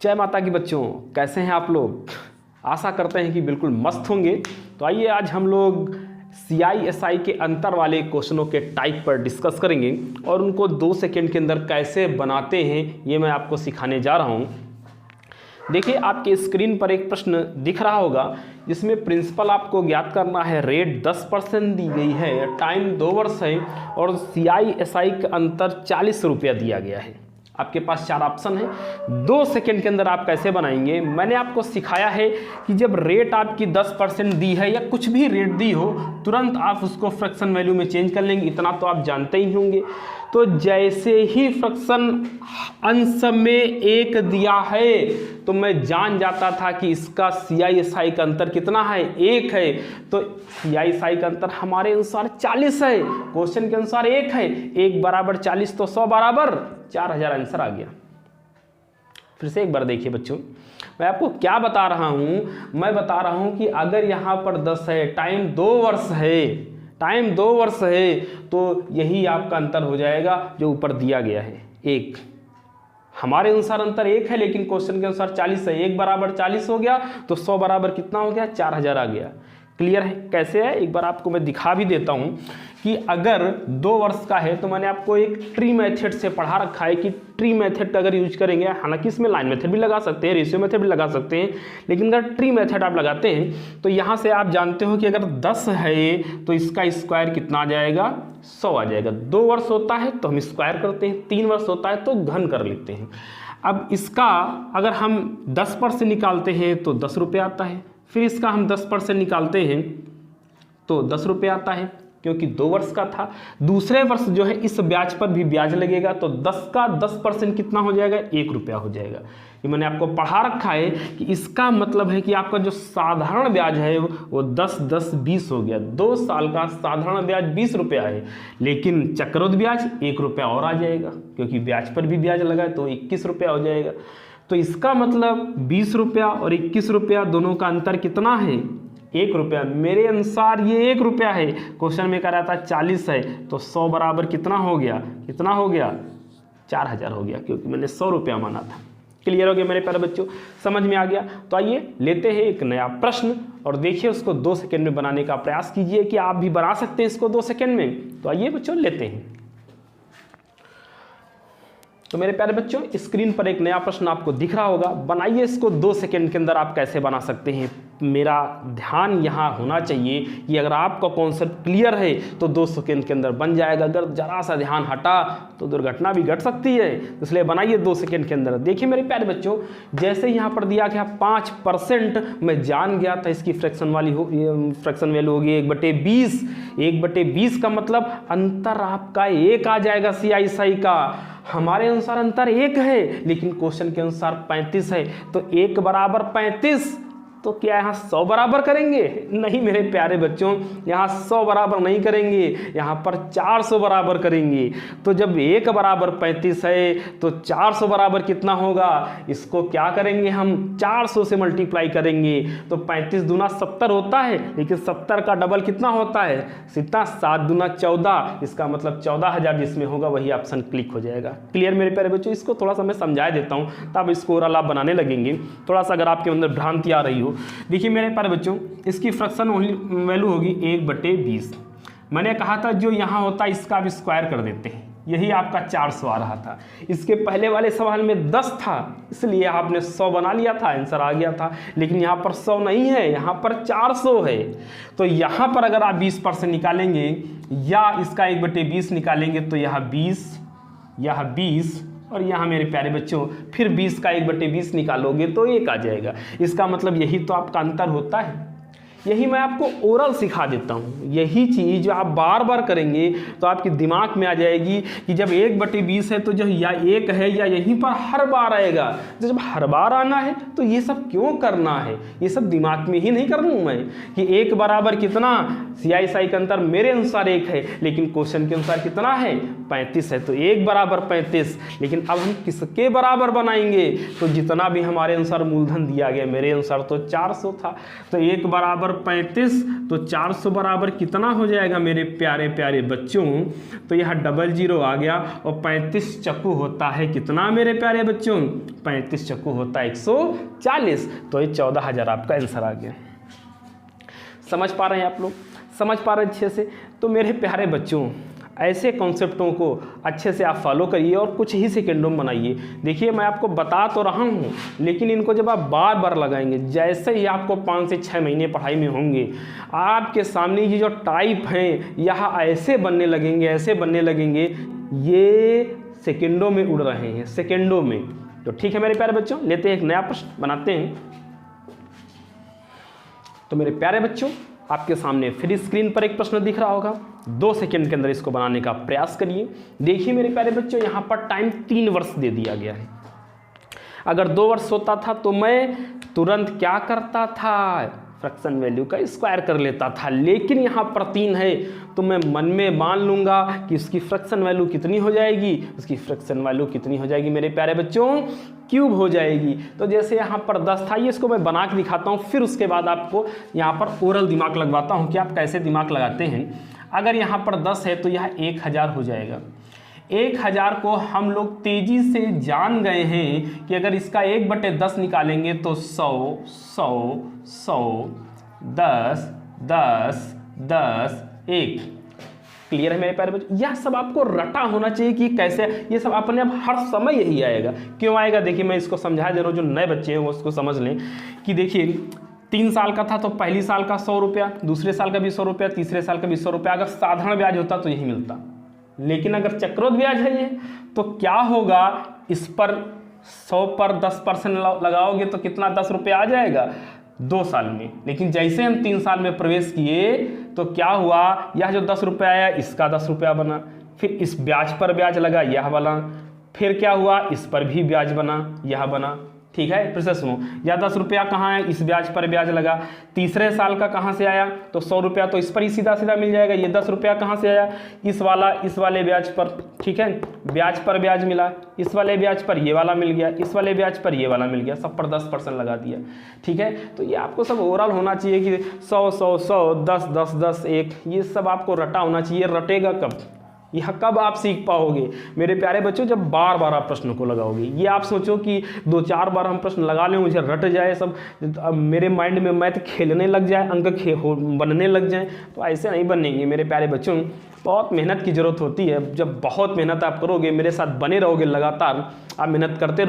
जय माता की बच्चों, कैसे हैं आप लोग। आशा करते हैं कि बिल्कुल मस्त होंगे। तो आइए आज हम लोग CI/SI के अंतर वाले क्वेश्चनों के टाइप पर डिस्कस करेंगे और उनको 2 सेकंड के अंदर कैसे बनाते हैं ये मैं आपको सिखाने जा रहा हूं। देखिए आपके स्क्रीन पर एक प्रश्न दिख रहा होगा जिसमें प्रिंसिपल आपको ज्ञात करना है, रेट 10% दी गई है, टाइम 2 वर्ष है और CI/SI का अंतर 40 रुपया दिया गया है। आपके पास 4 ऑप्शन है। 2 सेकंड के अंदर आप कैसे बनाएंगे। मैंने आपको सिखाया है कि जब रेट आपकी 10% दी है या कुछ भी रेट दी हो, तुरंत आप उसको फ्रैक्शन वैल्यू में चेंज कर लेंगे। इतना तो आप जानते ही होंगे। तो जैसे ही फ्रैक्शन अंश में 1 दिया है तो मैं जान जाता था कि इसका CI/SI का अंतर कितना है, 1 है। तो CI/SI का अंतर हमारे अनुसार 40 है, क्वेश्चन के अनुसार 1 है। 1 बराबर 40 तो 100 बराबर 4000 आंसर आ गया। फिर से एक बार देखिए बच्चों, मैं आपको क्या बता रहा हूं। मैं बता रहा हूं कि अगर यहां पर 10 है, टाइम 2 वर्ष है, तो यही आपका अंतर हो जाएगा जो ऊपर दिया गया है, 1। हमारे अनुसार अंतर 1 है लेकिन क्वेश्चन के अनुसार 40 है। 1 बराबर 40 हो गया तो 100 बराबर कितना हो गया, 4000 आ गया। क्लियर है कैसे है। एक बार आपको मैं दिखा भी देता हूं कि अगर 2 वर्ष का है तो मैंने आपको एक ट्री मेथड से पढ़ा रखा है कि ट्री मेथड का अगर यूज करेंगे, हालांकि इसमें लाइन मेथड भी लगा सकते हैं, रेशियो मेथड भी लगा सकते हैं, लेकिन अगर ट्री मेथड आप लगाते हैं तो यहाँ से आप जानते हो कि अगर 10 है तो इसका स्क्वायर कितना आ जाएगा, 100 आ जाएगा। 2 वर्ष होता है तो हम स्क्वायर करते हैं, 3 वर्ष होता है तो घन कर लेते हैं। अब इसका अगर हम 10% निकालते हैं तो 10 रुपये आता है, फिर इसका हम 10% निकालते हैं तो 10 रुपये आता है क्योंकि 2 वर्ष का था। दूसरे वर्ष जो है इस ब्याज पर भी ब्याज लगेगा तो 10 का 10% कितना हो जाएगा, 1 रुपया हो जाएगा। ये मैंने आपको पढ़ा रखा है कि इसका मतलब है कि आपका जो साधारण ब्याज है वो 10, 10, 20 हो गया। 2 साल का साधारण ब्याज 20 रुपया है, लेकिन चक्रवृद्धि ब्याज 1 रुपया और आ जाएगा क्योंकि ब्याज पर भी ब्याज लगा है तो 21 रुपया हो जाएगा। तो इसका मतलब 20 रुपया और 21 रुपया दोनों का अंतर कितना है, 1 रुपया। मेरे अनुसार ये 1 रुपया है। क्वेश्चन में कह रहा था 40 है तो 100 बराबर कितना हो गया, 4000 हो गया क्योंकि मैंने 100 रुपया माना था। क्लियर हो गया मेरे प्यारे बच्चों, समझ में आ गया। तो आइए लेते हैं एक नया प्रश्न और देखिए उसको 2 सेकंड में बनाने का प्रयास कीजिए कि आप भी बना सकते हैं इसको 2 सेकंड में। तो आइए बच्चों लेते हैं। तो मेरे प्यारे बच्चों स्क्रीन पर एक नया प्रश्न आपको दिख रहा होगा। बनाइए इसको 2 सेकंड के अंदर आप कैसे बना सकते हैं। मेरा ध्यान यहाँ होना चाहिए कि अगर आपका कॉन्सेप्ट क्लियर है तो 2 सेकंड के अंदर बन जाएगा। अगर जरा सा ध्यान हटा तो दुर्घटना भी घट सकती है, इसलिए बनाइए 2 सेकंड के अंदर। देखिए मेरे प्यारे बच्चों, जैसे यहाँ पर दिया गया 5%, मैं जान गया था इसकी फ्रैक्शन वैल्यू होगी 1/20। 1/20 का मतलब अंतर आपका 1 आ जाएगा CI/SI का। हमारे अनुसार अंतर 1 है लेकिन क्वेश्चन के अनुसार 35 है तो 1 बराबर 35। तो क्या यहाँ 100 बराबर करेंगे? नहीं मेरे प्यारे बच्चों, यहाँ 100 बराबर नहीं करेंगे, यहाँ पर 400 बराबर करेंगे। तो जब 1 बराबर 35 है तो 400 बराबर कितना होगा, इसको क्या करेंगे हम 400 से मल्टीप्लाई करेंगे तो 35 दूना 70 होता है, लेकिन 70 का डबल कितना होता है, सीधा 7 दूना 14। इसका मतलब 14000 जिसमें होगा वही ऑप्शन क्लिक हो जाएगा। क्लियर मेरे प्यारे बच्चों, इसको थोड़ा सा मैं समझा देता हूँ तब इसको ओवरऑल आप बनाने लगेंगे। थोड़ा सा अगर आपके अंदर भ्रांति आ रही हो, देखिए मेरे प्यारे बच्चों इसकी फ्रैक्शन वैल्यू होगी 1/20। मैंने कहा था जो यहाँ होता है इसका भी स्क्वायर कर देते हैं, यही आपका 400 आ रहा था। इसके पहले वाले सवाल में 10 था इसलिए आपने 100 बना लिया था, आंसर आ गया था। लेकिन यहाँ पर 100 नहीं है, यहाँ पर 400 है। तो यहाँ पर अगर आप 20% निकालेंगे या इसका 1/20 निकालेंगे तो यहाँ 20 और यहाँ मेरे प्यारे बच्चों फिर 20 का 1/20 निकालोगे तो 1 आ जाएगा। इसका मतलब यही तो आपका अंतर होता है। यही मैं आपको ओरल सिखा देता हूँ। यही चीज़ जो आप बार बार करेंगे तो आपके दिमाग में आ जाएगी कि जब 1/20 है तो जो या 1 है या यहीं पर हर बार आएगा। तो जब हर बार आना है तो ये सब क्यों करना है, ये सब दिमाग में ही नहीं कर लूँ मैं कि 1 बराबर कितना, CI/SI का अंतर मेरे अनुसार 1 है लेकिन क्वेश्चन के अनुसार कितना है, 35 है। तो 1 बराबर 35। लेकिन अब हम किसके बराबर बनाएंगे, तो जितना भी हमारे अनुसार मूलधन दिया गया, मेरे अनुसार तो 400 था तो 1 बराबर और 35, तो 400 बराबर कितना हो जाएगा मेरे प्यारे प्यारे बच्चों? तो यह 00 आ गया और 35 चक्कू होता है कितना मेरे प्यारे बच्चों? 35 चक्कू होता है 140। तो ये 14,000 आपका आंसर आ गया। समझ पा रहे हैं आप लोग? समझ पा रहे हैं अच्छे से? तो मेरे प्यारे बच्चों, ऐसे कॉन्सेप्टों को अच्छे से आप फॉलो करिए और कुछ ही सेकेंडों में बनाइए। देखिए मैं आपको बता तो रहा हूँ, लेकिन इनको जब आप बार बार लगाएंगे, जैसे ही आपको 5 से 6 महीने पढ़ाई में होंगे, आपके सामने ये जो टाइप हैं यहाँ ऐसे बनने लगेंगे, ऐसे बनने लगेंगे, ये सेकेंडों में उड़ रहे हैं, सेकेंडों में। तो ठीक है मेरे प्यारे बच्चों, लेते हैं एक नया प्रश्न बनाते हैं। तो मेरे प्यारे बच्चों, आपके सामने फिर स्क्रीन पर एक प्रश्न दिख रहा होगा, 2 सेकंड के अंदर इसको बनाने का प्रयास करिए। देखिए मेरे प्यारे बच्चों, यहाँ पर टाइम 3 वर्ष दे दिया गया है। अगर 2 वर्ष होता था तो मैं तुरंत क्या करता था? फ्रैक्शन वैल्यू का स्क्वायर कर लेता था, लेकिन यहाँ पर 3 है तो मैं मन में मान लूँगा कि उसकी फ्रैक्शन वैल्यू कितनी हो जाएगी? उसकी फ्रैक्शन वैल्यू कितनी हो जाएगी मेरे प्यारे बच्चों? क्यूब हो जाएगी। तो जैसे यहाँ पर 10 था, ये इसको मैं बना के दिखाता हूँ, फिर उसके बाद आपको यहाँ पर ओरल दिमाग लगवाता हूँ कि आप कैसे दिमाग लगाते हैं। अगर यहाँ पर 10 है तो यह 1000 हो जाएगा। 1000 को हम लोग तेजी से जान गए हैं कि अगर इसका 1/10 निकालेंगे तो 100, 100, 100, 10, 10, 10, 1। क्लियर है मेरे प्यारे बच्चों? यह सब आपको रटा होना चाहिए कि कैसे, ये सब अपने आप हर समय यही आएगा। क्यों आएगा? देखिए मैं इसको समझा दे रहा हूँ, जो नए बच्चे हैं वो उसको समझ लें कि देखिए 3 साल का था तो पहली साल का 100 रुपया, दूसरे साल का भी 100 रुपया, तीसरे साल का भी 100 रुपया। अगर साधारण ब्याज होता तो यही मिलता, लेकिन अगर चक्रवृद्धि ब्याज है ये, तो क्या होगा? इस पर 100 पर 10% लगाओगे तो कितना? 10 रुपये आ जाएगा 2 साल में। लेकिन जैसे हम 3 साल में प्रवेश किए तो क्या हुआ? यह जो 10 रुपये आया इसका 10 रुपया बना, फिर इस ब्याज पर ब्याज लगा, यह बना, फिर क्या हुआ? इस पर भी ब्याज बना, यह बना। ठीक है, फिर से सुनो, या 10 रुपया कहाँ है? इस ब्याज पर ब्याज लगा। तीसरे साल का कहाँ से आया? तो 100 रुपया तो इस पर ही सीधा सीधा मिल जाएगा। ये 10 रुपया कहाँ से आया? इस वाले ब्याज पर। ठीक है, ब्याज पर ब्याज मिला, इस वाले ब्याज पर ये वाला मिल गया, इस वाले ब्याज पर ये वाला मिल गया, सब पर 10% लगा दिया। ठीक है, तो ये आपको सब ओवरऑल होना चाहिए कि 100, 100, 100, 10, 10, 10, 1, ये सब आपको रटा होना चाहिए। रटेगा कब? यह कब आप सीख पाओगे मेरे प्यारे बच्चों? जब बार बार आप प्रश्न को लगाओगे। ये आप सोचो कि 2-4 बार हम प्रश्न लगा लें, मुझे रट जाए सब, अब मेरे माइंड में मैथ खेलने लग जाए, अंक बनने लग जाए, तो ऐसे नहीं बनेंगे मेरे प्यारे बच्चों। बहुत मेहनत की ज़रूरत होती है। जब बहुत मेहनत आप करोगे, मेरे साथ बने रहोगे, लगातार आप मेहनत करते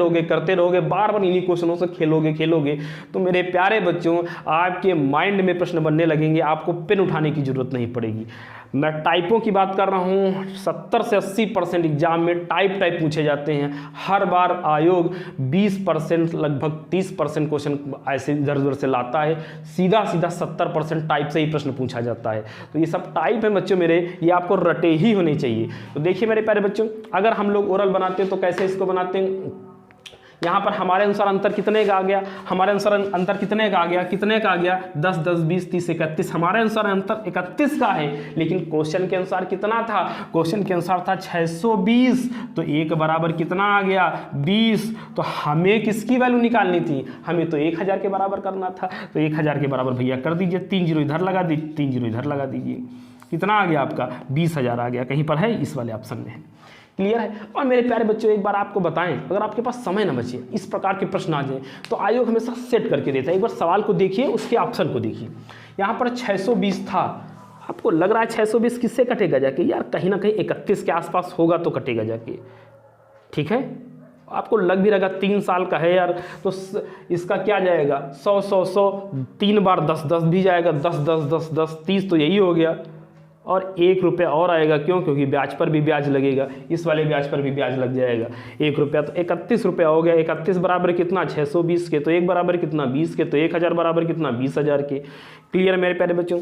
रहोगे, बार बार इन्हीं क्वेश्चनों से खेलोगे, तो मेरे प्यारे बच्चों आपके माइंड में प्रश्न बनने लगेंगे, आपको पेन उठाने की ज़रूरत नहीं पड़ेगी। मैं टाइपों की बात कर रहा हूँ, 70 से 80% एग्जाम में टाइप पूछे जाते हैं। हर बार आयोग 20%, लगभग 30% क्वेश्चन ऐसे इधर उधर से लाता है। सीधा 70% टाइप से ही प्रश्न पूछा जाता है। तो ये सब टाइप है बच्चों मेरे, ये आपको रटे ही होने चाहिए। तो देखिए मेरे प्यारे बच्चों, अगर हम लोग ओरल बनाते हैं तो कैसे इसको बनाते हैं? यहाँ पर हमारे अनुसार अंतर कितने का आ गया? हमारे अनुसार अंतर कितने का आ गया? 10, 10, 20, 30, 31। हमारे अनुसार अंतर 31 का है, लेकिन क्वेश्चन के अनुसार कितना था? क्वेश्चन के अनुसार था 620, तो 1 बराबर कितना आ गया? 20। तो हमें किसकी वैल्यू निकालनी थी? हमें तो 1000 के बराबर करना था। तो 1000 के बराबर भैया कर दीजिए, 3 जीरो इधर लगा दीजिए, 3 जीरो इधर लगा दीजिए। कितना आ गया आपका? 20,000 आ गया। कहीं पर है? इस वाले ऑप्शन में है। क्लियर है? और मेरे प्यारे बच्चों, एक बार आपको बताएं, अगर आपके पास समय न बचे, इस प्रकार के प्रश्न आ जाए, तो आयोग हमेशा सेट करके देता है। एक बार सवाल को देखिए, उसके ऑप्शन को देखिए। यहाँ पर 620 था, आपको लग रहा है 620 किससे कटेगा जाके? यार कहीं ना कहीं 31 के आसपास होगा तो कटेगा जाके। ठीक है, आपको लग भी रहेगा 3 साल का है यार, तो इसका क्या जाएगा? 100, 100, 100, 3 बार 10, 10 भी जाएगा, 10, 10, 10, 10, 30, तो यही हो गया। और 1 रुपया और आएगा, क्यों? क्योंकि ब्याज पर भी ब्याज लगेगा, इस वाले ब्याज पर भी ब्याज लग जाएगा। 1 रुपया तो 31 रुपया हो गया। 31 बराबर कितना? 620 के। तो 1 बराबर कितना? 20 के। तो 1000 बराबर कितना? 20,000 के। क्लियर मेरे प्यारे बच्चों?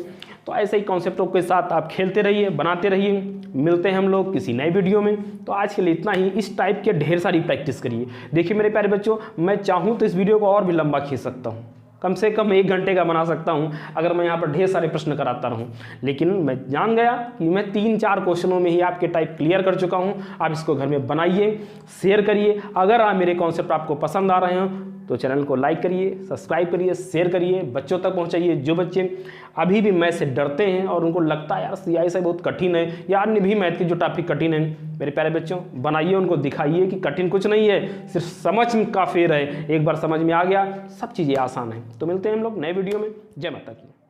तो ऐसे ही कॉन्सेप्टों के साथ आप खेलते रहिए, बनाते रहिए। मिलते हैं हम लोग किसी नए वीडियो में। तो आज के लिए इतना ही। इस टाइप के ढेर सारी प्रैक्टिस करिए। देखिए मेरे प्यारे बच्चों, मैं चाहूँ तो इस वीडियो को और भी लंबा खींच सकता हूँ, कम से कम 1 घंटे का बना सकता हूं, अगर मैं यहाँ पर ढेर सारे प्रश्न कराता रहूं। लेकिन मैं जान गया कि मैं 3-4 क्वेश्चनों में ही आपके टाइप क्लियर कर चुका हूं। आप इसको घर में बनाइए, शेयर करिए। अगर मेरे कॉन्सेप्ट आपको पसंद आ रहे हो तो चैनल को लाइक करिए, सब्सक्राइब करिए, शेयर करिए, बच्चों तक पहुंचाइए। जो बच्चे अभी भी मैथ से डरते हैं और उनको लगता है यार CI से बहुत कठिन है या अन्य भी मैथ की जो टॉपिक कठिन है, मेरे प्यारे बच्चों बनाइए, उनको दिखाइए कि कठिन कुछ नहीं है, सिर्फ समझ का फेर है। एक बार समझ में आ गया सब चीज़ें आसान है। तो मिलते हैं हम लोग नए वीडियो में। जय माता की।